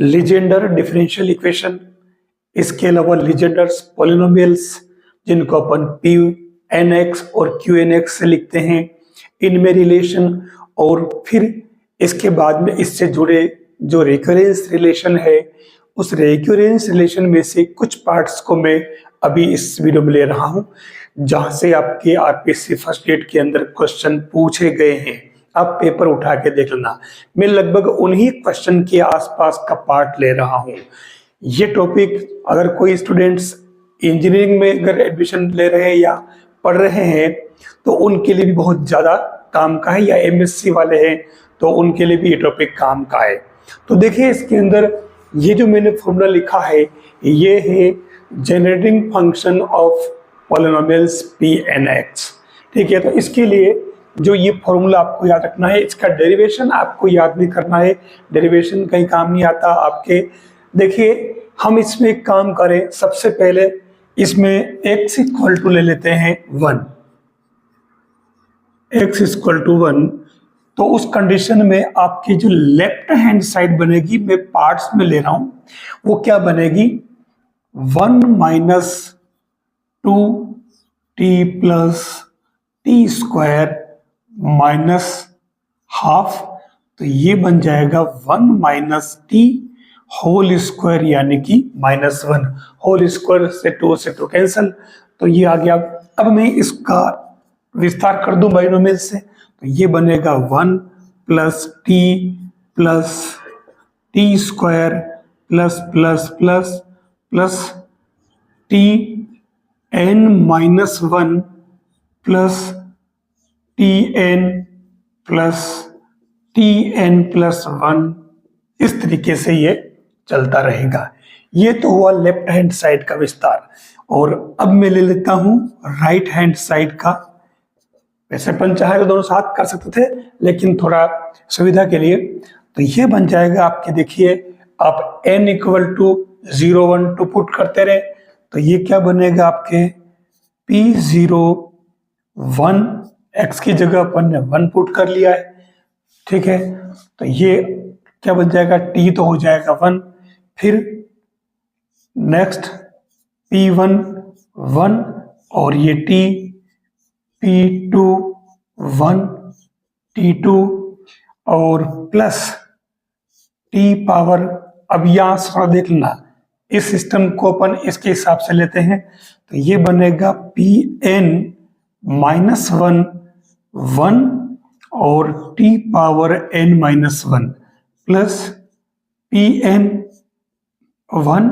Legender differential equation, इसके अलावा Legendre's polynomials जिनको अपन पी एन एक्स और क्यू एन एक्स से लिखते हैं, इनमें रिलेशन, और फिर इसके बाद में इससे जुड़े जो रिकरेंस रिलेशन है, उस रिकरेंस रिलेशन में से कुछ पार्ट्स को मैं अभी इस वीडियो में ले रहा हूं, जहां से आपके आरपीएससी फर्स्ट ग्रेड के अंदर क्वेश्चन पूछे गए हैं। आप पेपर उठा के देख लेना, मैं लगभग उन्हीं क्वेश्चन के आसपास का पार्ट ले रहा हूं। ये टॉपिक अगर कोई स्टूडेंट्स इंजीनियरिंग में अगर एडमिशन ले रहे हैं या पढ़ रहे हैं तो उनके लिए भी बहुत ज़्यादा काम का है, या एमएससी वाले हैं तो उनके लिए भी ये टॉपिक काम का है। तो देखिए इसके अंदर ये जो मैंने फॉर्मूला लिखा है, ये है generating function of polynomials P N X. ठीक है, तो इसके लिए जो ये फॉर्मूला आपको याद रखना है, इसका डेरिवेशन आपको याद नहीं करना है, डेरिवेशन कहीं काम नहीं आता आपके। देखिए हम इसमें एक काम करें, सबसे पहले इसमें x इक्वल टू ले लेते हैं 1, x इक्वल टू 1। तो उस कंडीशन में आपकी जो लेफ्ट हैंड साइड बनेगी, मैं पार्ट्स में ले रहा हूं, वो क्या बनेगी 1 minus 2t plus T square minus half. तो ये बन जाएगा 1 माइनस टी होल स्क्वायर, यानी कि -1। होल स्क्वायर से 2 कैंसल, तो ये आ गया। अब मैं इसका विस्तार कर दूं बाइनोमियल से, तो ये बनेगा 1 plus T square plus plus plus plus T N minus 1 plus T N plus 1। इस तरीके से ये चलता रहेगा। ये तो हुआ लेफ्ट हैंड साइड का विस्तार, और अब मैं ले लेता हूं राइट हैंड साइड का। वैसे अपन चाहे तो दोनों साथ कर सकते थे, लेकिन थोड़ा सुविधा के लिए तो ये बन जाएगा आपके। देखिए आप n इक्वल टू 0 1 2 पुट करते रहे, तो ये क्या बनेगा आपके p0 1, x की जगह अपन ने 1 पुट कर लिया है। ठीक है, तो ये क्या बन जाएगा, t तो हो जाएगा 1, फिर नेक्स्ट p1 1, और ये t p2 1 t2 और प्लस t पावर। अब यहां थोड़ा देख लेना, इस सिस्टम को अपन इसके हिसाब से लेते हैं, तो ये बनेगा pn -1 1 और t power n -1 plus pn 1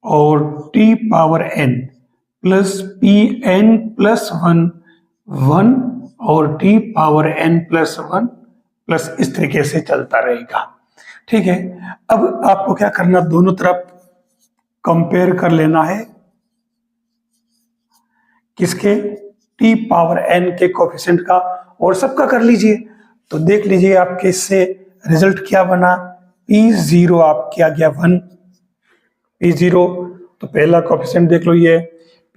और t power n plus pn plus 1 1 और t power n plus 1 plus, इस तरीके से चलता रहेगा। ठीक है, अब आपको क्या करना, दोनों तरफ कंपेयर कर लेना है, किसके, t पावर n के कोफिशिएंट का, और सबका कर लीजिए। तो देख लीजिए आपके इससे रिजल्ट क्या बना, p0 आपके आ गया 1, p0 तो पहला कोफिशिएंट देख लो ये,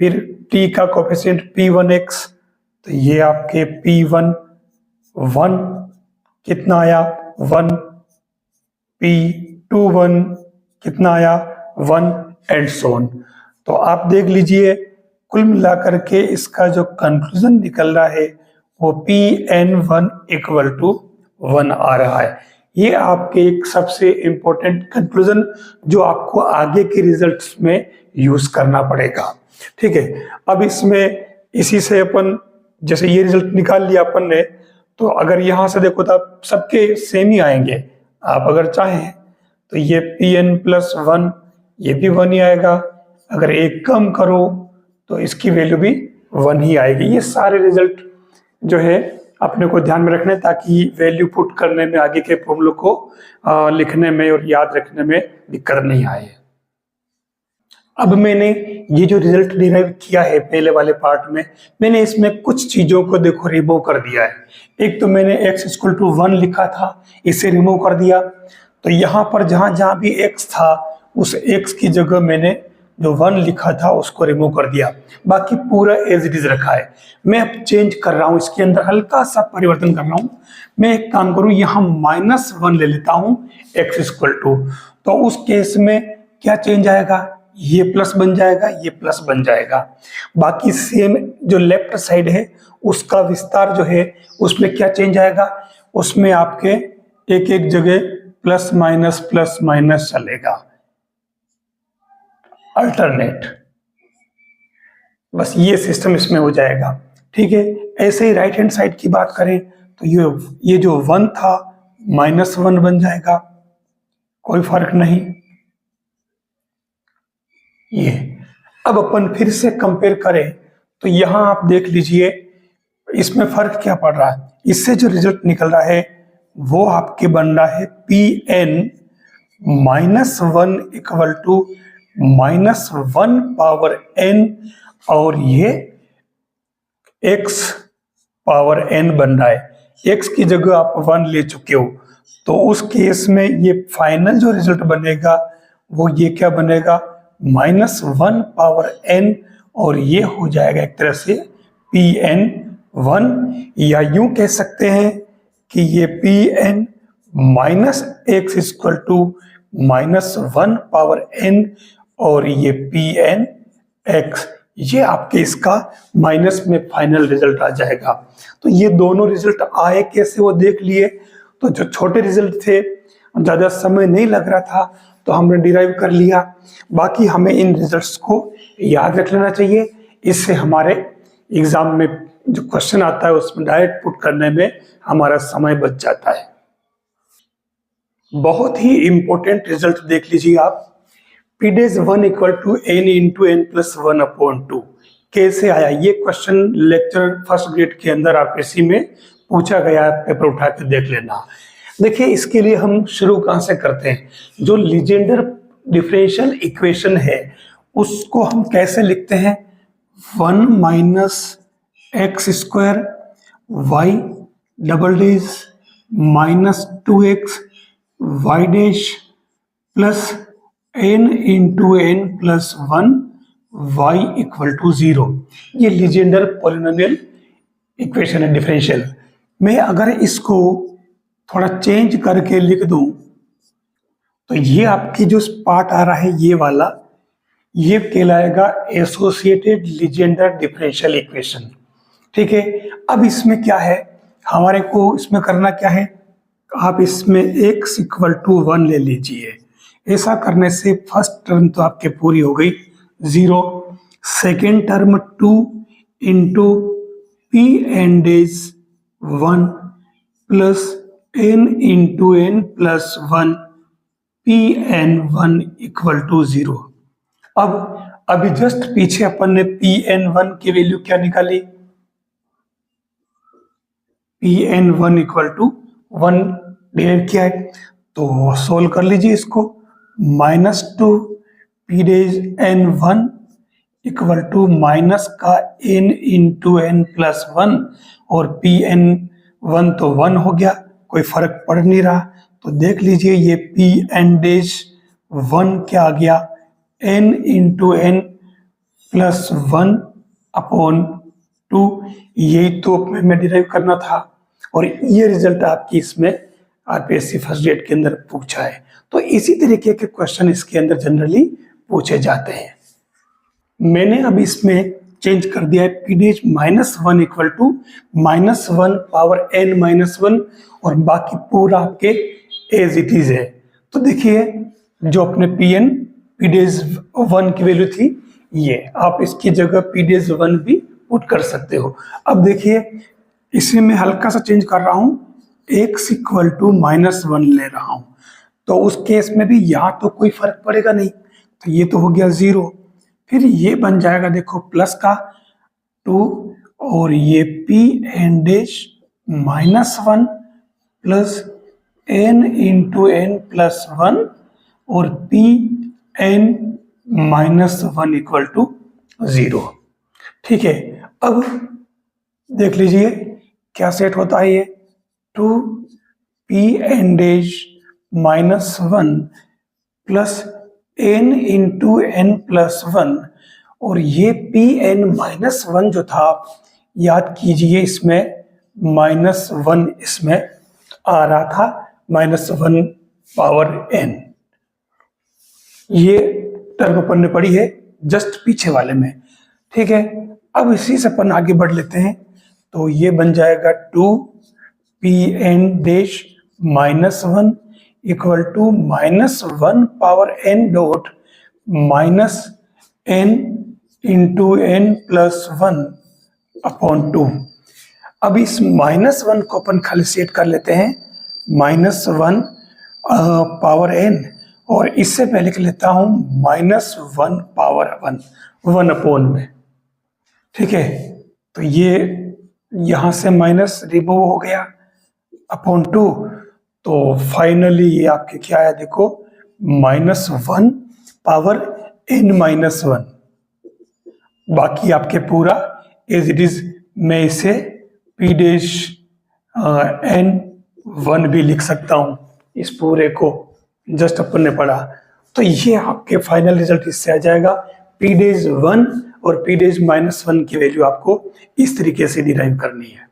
फिर t का कोफिशिएंट p1x, तो ये आपके p1 1 कितना आया 1, p2 1 कितना आया 1, एंड सो ऑन। तो आप देख लीजिए कुल मिलाकर के इसका जो कंक्लूजन निकल रहा है वो pn1 इक्वल टू 1 आ रहा है। ये आपके एक सबसे इंपॉर्टेंट कंक्लूजन जो आपको आगे के रिजल्ट्स में यूज करना पड़ेगा। ठीक है, अब इसमें इसी से अपन जैसे ये रिजल्ट निकाल लिया अपन ने, तो अगर यहां से देखो तो आप सबके सेम ही आएंगे। आप अगर चाहें तो ये pn प्लस 1 ये भी 1 ही आएगा, अगर एक कम करो तो इसकी वैल्यू भी 1 ही आएगी। ये सारे रिजल्ट जो है अपने को ध्यान में रखने, ताकि वैल्यू पुट करने में, आगे के फॉर्मूलों को लिखने में और याद रखने में दिक्कत नहीं आए। अब मैंने ये जो रिजल्ट डिराइव किया है पहले वाले पार्ट में, मैंने इसमें कुछ चीजों को देखो रिमूव कर दिया है। एक तो मैंने x इक्वल टू 1 लिखा था, इसे रिमूव कर दिया। तो यहाँ पर जहां जहां भी x था उस x की जगह मैंने जो 1 लिखा था उसको रिमूव कर दिया, बाकी पूरा एज इट इज रखा है। मैं अब चेंज कर रहा हूं, इसके अंदर हल्का सा परिवर्तन कर रहा हूं। मैं एक काम करूं, यहां -1 ले लेता हूं x इक्वल टू, तो उस केस में क्या चेंज आएगा, ये प्लस बन जाएगा, ये प्लस बन जाएगा। बाकी सेम जो लेफ्ट साइड है उसका विस्तार जो है उसमें क्या चेंज आएगा, उसमें आपके एक एक जगह प्लस माइनस चलेगा, अल्टरनेट, बस ये सिस्टम इसमें हो जाएगा। ठीक है, ऐसे ही राइट हैंड साइड की बात करें तो ये जो 1 था -1 बन जाएगा, कोई फर्क नहीं। ये अब अपन फिर से कंपेयर करें तो यहां आप देख लीजिए इसमें फर्क क्या पड़ रहा है। इससे जो रिजल्ट निकल रहा है वो आपके बन रहा है Pn -1 equal to -1 power n, और ये x पावर n बन रहा है। x की जगह आप 1 ले चुके हो, तो उस केस में ये फाइनल जो रिजल्ट बनेगा वो ये क्या बनेगा, -1 पावर n, और ये हो जाएगा एक तरह से Pn1, या यूं कह सकते हैं कि ये Pn -x equal to -1 power n, और ये Pnx, ये आपके इसका माइनस में फाइनल रिजल्ट आ जाएगा। तो ये दोनों रिजल्ट आए कैसे वो देख लिए। तो जो छोटे रिजल्ट थे, ज़्यादा समय नहीं लग रहा था तो हमने डिराइव कर लिया। बाकी हमें इन रिजल्ट्स को याद रख लेना चाहिए, इससे हमारे एग्जाम में जो क्वेश्चन आता है उसमें डायरेक्ट पुट करने में हमारा समय बच जाता है। बहुत ही इंपॉर्टेंट रिजल्ट देख लीजिए आप, Pdays 1 equal to n into n plus 1/2 कैसे आया। ये क्वेश्चन लेक्चर फर्स्ट ग्रेड के अंदर आरपीएससी में पूछा गया है, पेपर उठा के देख लेना। देखिए इसके लिए हम शुरू कहां से करते हैं, जो लीजेंडर डिफरेंशियल इक्वेशन है उसको हम कैसे लिखते हैं, 1 minus X square Y double dash -2x Y dash plus n into n plus 1 y equal to 0। ये लीजेंडर पॉलिनोमियल इक्वेशन है डिफरेंशियल। मैं अगर इसको थोड़ा चेंज करके लिख दूं तो ये आपकी जो पार्ट आ रहा है ये वाला, ये कहलाएगा एसोसिएटेड लीजेंडर डिफरेंशियल इक्वेशन। ठीक है, अब इसमें क्या है, हमारे को इसमें करना क्या है, आप इसमें x इक्वल टू 1 ले लीजिए। ऐसा करने से फर्स्ट टर्म तो आपके पूरी हो गई 0, second term 2 into Pn dash 1 plus n into n plus 1 Pn1 equal to 0। अब अभी जस्ट पीछे अपन ने Pn1 की वैल्यू क्या निकाली, Pn1 इक्वल टू 1 डिराइव किया है, तो सोल्व कर लीजिए इसको। -2 Pdays n1 equal to minus का n इंटू n प्लस 1, और Pn1 तो 1 हो गया, कोई फर्क पड़ नहीं रहा। तो देख लीजिए ये Pndays 1 क्या आ गया, n इंटू n प्लस 1/2, यही तो में डिराइव करना था, और ये रिजल्ट आपकी इसमें आरपीएससी फर्स्ट ग्रेड के अंदर पूछा है। तो इसी तरीके के क्वेश्चन इसके अंदर जनरली पूछे जाते हैं। मैंने अब इसमें चेंज कर दिया है Pdays -1 equal to -1 power n -1, और बाकी पूरा आपके एज इट इज है। तो देखिए जो अपने Pdays 1 की वैल्यू थी, ये आप इसकी जगह Pdays 1 भी पुट कर सकते हो। अब देखिए इसे मैं हल्का सा चेंज कर रहा हूं, x इक्वल टू -1 ले रहा हूं, तो उस केस में भी यहाँ तो कोई फर्क पड़ेगा नहीं, तो ये तो हो गया 0। फिर ये बन जाएगा देखो प्लस का 2, और ये Pndays -1 plus n into n plus 1, और Pn -1 इक्वल टू 0। ठीक है, अब देख लीजिए क्या सेट होता है, ये 2 Pndays -1 plus n into N plus one, और ये पी एन माइनस वन जो था, याद कीजिए इसमें माइनस वन इसमें आ रहा था, माइनस वन पावर एन, ये टर्म अपन ने पढ़ी है जस्ट पीछे वाले में। ठीक है, अब इसी से अपन आगे बढ़ लेते हैं, तो ये बन जाएगा two P N dash minus one equal to minus one power N dot minus N into N plus one upon two. अब इस माइनस वन को अपन खाली सेट कर लेते हैं माइनस वन पावर एन, और इससे पहले लिख लेता हूं minus one power one, one upon में। ठीक है, तो ये यहां से माइनस रिमूव हो गया अपॉन टू, तो फाइनली ये आपके क्या है, देखो minus one power N minus one. बाकी आपके पूरा एज इट इज, मैं इसे पी डैश एन वन भी लिख सकता हूं, इस पूरे को जस्ट अपन ने पढ़ा। तो ये आपके फाइनल रिजल्ट इससे आ जाएगा, पी डैश वन और पी डैश माइनस वन की वैल्यू आपको इस तरीके से डिराइव करनी है।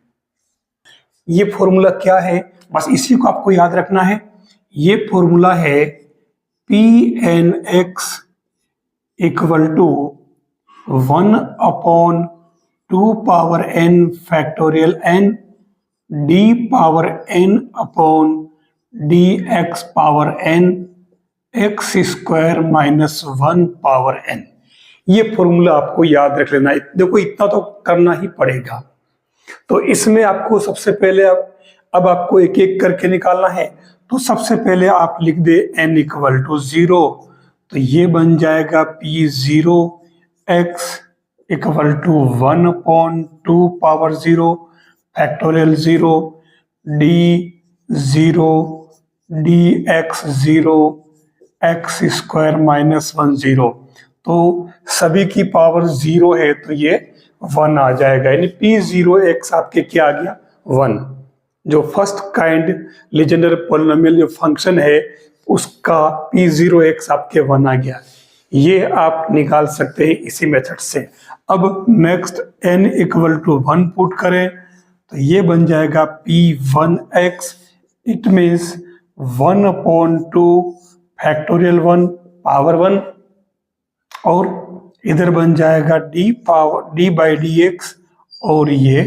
ये फॉर्मूला क्या है, बस इसी को आपको याद रखना है। ये फॉर्मूला है P N X equal to one upon two power N factorial N D power N upon D X power N X square minus one power N. ये फॉर्मूला आपको याद रख लेना है। देखो इतना तो करना ही पड़ेगा। तो इसमें आपको सबसे पहले अब आपको एक एक करके निकालना है। तो सबसे पहले आप लिख दे n इक्वल टू जीरो, तो ये बन जाएगा P zero X equal to one upon two power zero factorial zero D zero D X zero X square minus one zero. तो सभी की पावर जीरो है तो ये वन आ जाएगा, यानी पी जीरो एक्स आपके क्या आ गया, वन। जो फर्स्ट काइंड लीजेंडर पॉलिनोमियल जो फंक्शन है उसका पी जीरो एक्स आपके वन आ गया। ये आप निकाल सकते हैं इसी मेथड से। अब next n equal to one put करें तो ये बन जाएगा P one X, it means one upon two factorial one power one, और इधर बन जाएगा डी बाई डी एक्स, और ये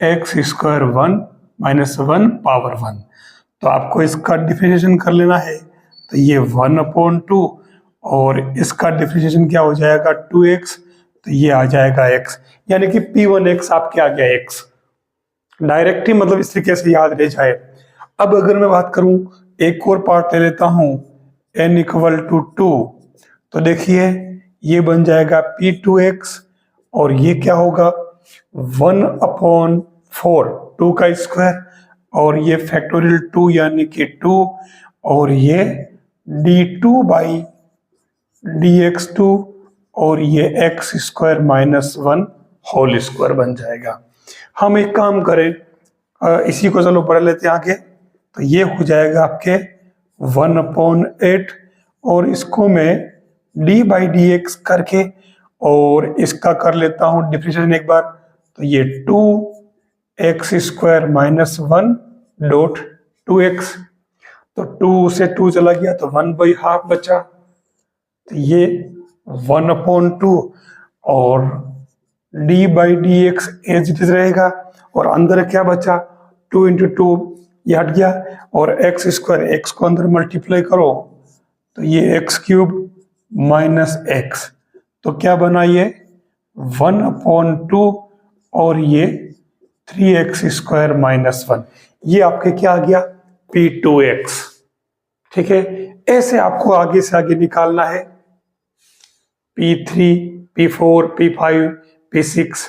X square one minus one power one. तो आपको इसका डिफरेंशिएशन कर लेना है, तो ये वन अपॉन टू, और इसका डिफरेंशिएशन क्या हो जाएगा, टू एक्स, तो ये आ जाएगा एक्स, यानी कि पी वन एक्स आपके आ गया एक्स। डायरेक्ट ही मतलब इस तरीके से याद रह जाए। अब अगर मैं बात करूं, एक और पार्ट ले लेता हूं n इक्वल टू टू, तो देखिए ये बन जाएगा पी टू एक्स, और ये क्या होगा, वन अपॉन फोर, टू का स्क्वायर, और ये फैक्टोरियल टू यानी कि टू, और ये D two by D X two, और ये X square minus one whole square बन जाएगा। हम एक काम करें, इसी को चलो पढ़ लेते हैं आगे। तो ये हो जाएगा आपके वन अपॉन एट, और इसको मैं डी बाई डी एक्स करके और इसका कर लेता हूँ डिफरेंशिएशन एक बार, तो ये two X square minus one dot two X, तो टू से टू चला गया तो वन बाई हाफ बचा, तो ये वन अपॉन टू, और D by D X as it is रहेगा, और अंदर क्या बचा, टू इंटू टू ये हट गया, और एक्स स्क्वायर, एक्स को अंदर मल्टीप्लाई करो तो ये एक्स क्यूब माइनस एक्स, तो क्या बना ये वन अपॉन टू, और ये three x square minus one. ये आपके क्या आ गया, पी टू एक्स। ठीक है, ऐसे आपको आगे से आगे निकालना है, P3, P4, P5, P6